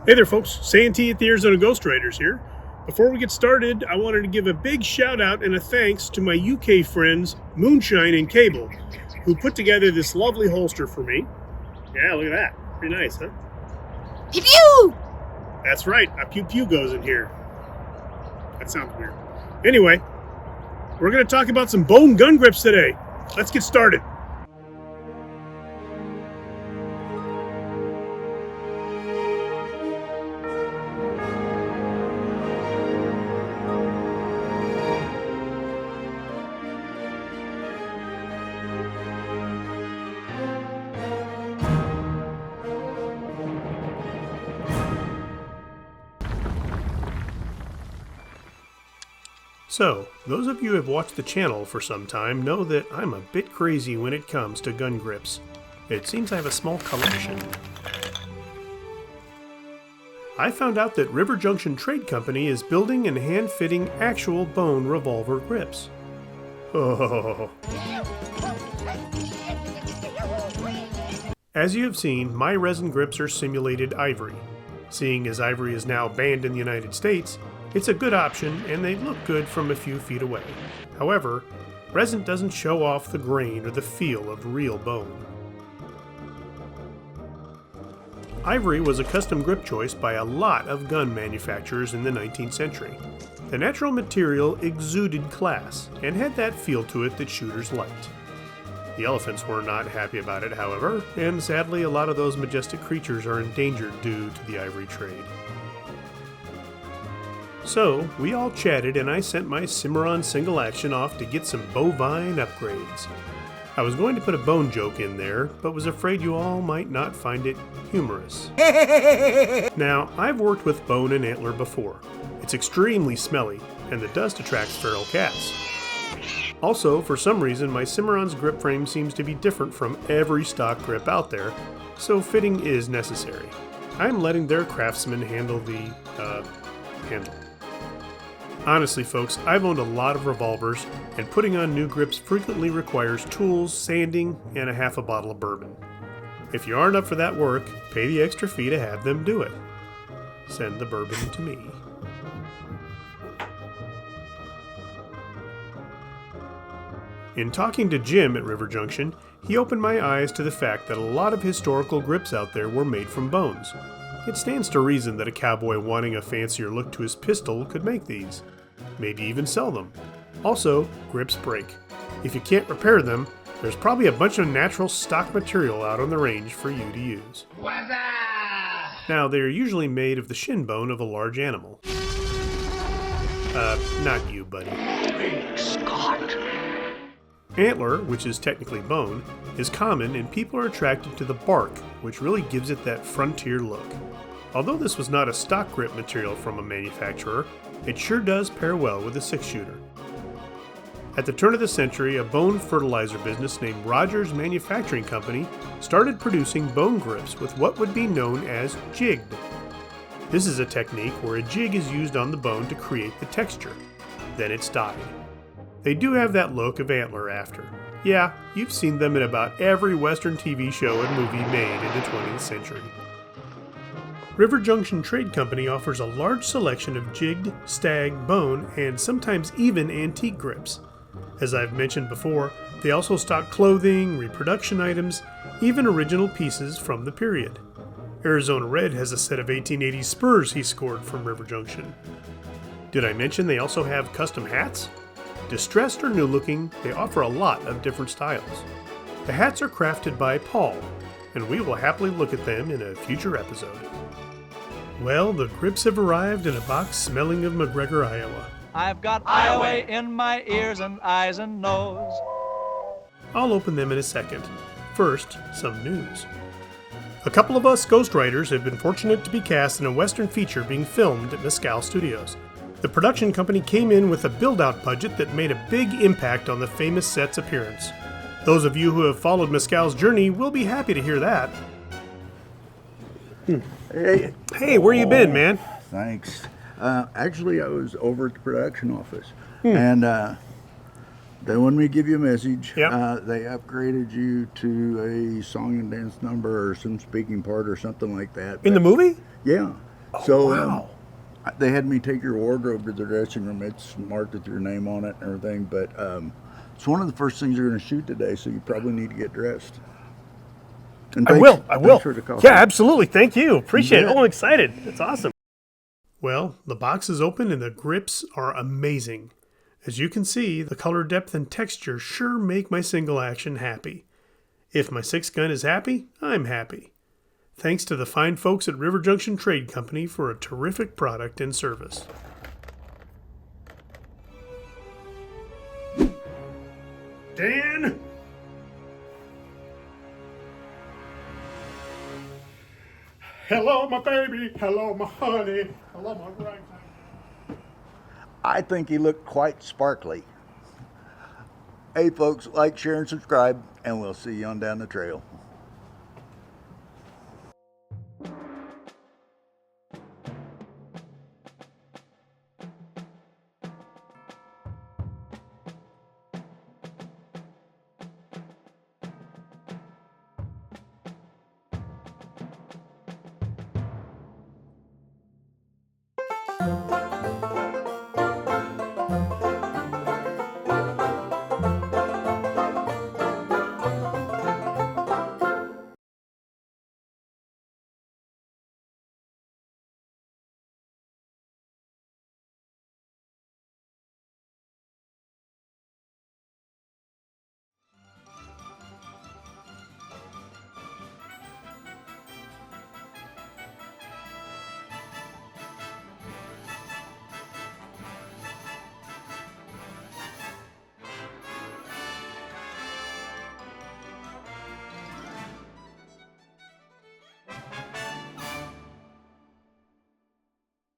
Hey there, folks. Santee at the Arizona Ghostwriters here. Before we get started, I wanted to give a big shout out and a thanks to my UK friends, Moonshine and Cable, who put together this lovely holster for me. Yeah, look at that. Pretty nice, huh? Pew pew! That's right. A pew pew goes in here. That sounds weird. Anyway, we're going to talk about some bone gun grips today. Let's get started. So, those of you who have watched the channel for some time know that I'm a bit crazy when it comes to gun grips. It seems I have a small collection. I found out that River Junction Trade Company is building and hand-fitting actual bone revolver grips. Oh. As you have seen, my resin grips are simulated ivory. Seeing as ivory is now banned in the United States, it's a good option, and they look good from a few feet away. However, resin doesn't show off the grain or the feel of real bone. Ivory was a custom grip choice by a lot of gun manufacturers in the 19th century. The natural material exuded class, and had that feel to it that shooters liked. The elephants were not happy about it, however, and sadly a lot of those majestic creatures are endangered due to the ivory trade. So, we all chatted and I sent my Cimarron single action off to get some bovine upgrades. I was going to put a bone joke in there, but was afraid you all might not find it humorous. Now, I've worked with bone and antler before. It's extremely smelly, and the dust attracts feral cats. Also, for some reason, my Cimarron's grip frame seems to be different from every stock grip out there, so fitting is necessary. I'm letting their craftsmen handle the, handle. Honestly, folks, I've owned a lot of revolvers, and putting on new grips frequently requires tools, sanding, and a half a bottle of bourbon. If you aren't up for that work, pay the extra fee to have them do it. Send the bourbon to me. In talking to Jim at River Junction, he opened my eyes to the fact that a lot of historical grips out there were made from bones. It stands to reason that a cowboy wanting a fancier look to his pistol could make these. Maybe even sell them. Also, grips break. If you can't repair them, there's probably a bunch of natural stock material out on the range for you to use. Now, they are usually made of the shin bone of a large animal. Not you, buddy. Scott. Antler, which is technically bone, is common and people are attracted to the bark, which really gives it that frontier look. Although this was not a stock grip material from a manufacturer, it sure does pair well with a 6-shooter. At the turn of the century, a bone fertilizer business named Rogers Manufacturing Company started producing bone grips with what would be known as jigged. This is a technique where a jig is used on the bone to create the texture. Then it's dyed. They do have that look of antler after. Yeah, you've seen them in about every Western TV show and movie made in the 20th century. River Junction Trade Company offers a large selection of jigged, stag, bone, and sometimes even antique grips. As I've mentioned before, they also stock clothing, reproduction items, even original pieces from the period. Arizona Red has a set of 1880s spurs he scored from River Junction. Did I mention they also have custom hats? Distressed or new looking, they offer a lot of different styles. The hats are crafted by Paul, and we will happily look at them in a future episode. Well, the grips have arrived in a box smelling of McGregor, Iowa. I've got Iowa in my ears and eyes and nose. I'll open them in a second. First, some news. A couple of us ghostwriters have been fortunate to be cast in a Western feature being filmed at Mescal Studios. The production company came in with a build-out budget that made a big impact on the famous set's appearance. Those of you who have followed Mescal's journey will be happy to hear that. Hey, where you been, man? Thanks. Actually, I was over at the production office, and they wanted me to give you a message. Yep. They upgraded you to a song and dance number or some speaking part or something like that. In the movie? Yeah. So wow. they had me take your wardrobe to the dressing room. It's marked with your name on it and everything. But it's one of the first things you're going to shoot today, so you probably need to get dressed. And I will. thanks for the coffee. Yeah, absolutely. Thank you. Appreciate it. bet. Oh, I'm excited. That's awesome. Well, the box is open and the grips are amazing. As you can see, the color depth and texture sure make my single action happy. If my 6-gun is happy, I'm happy. Thanks to the fine folks at River Junction Trade Company for a terrific product and service. Dan? Hello, my baby. Hello, my honey. Hello, my ragtime. I think he looked quite sparkly. Hey, folks, like, share, and subscribe, and we'll see you on down the trail.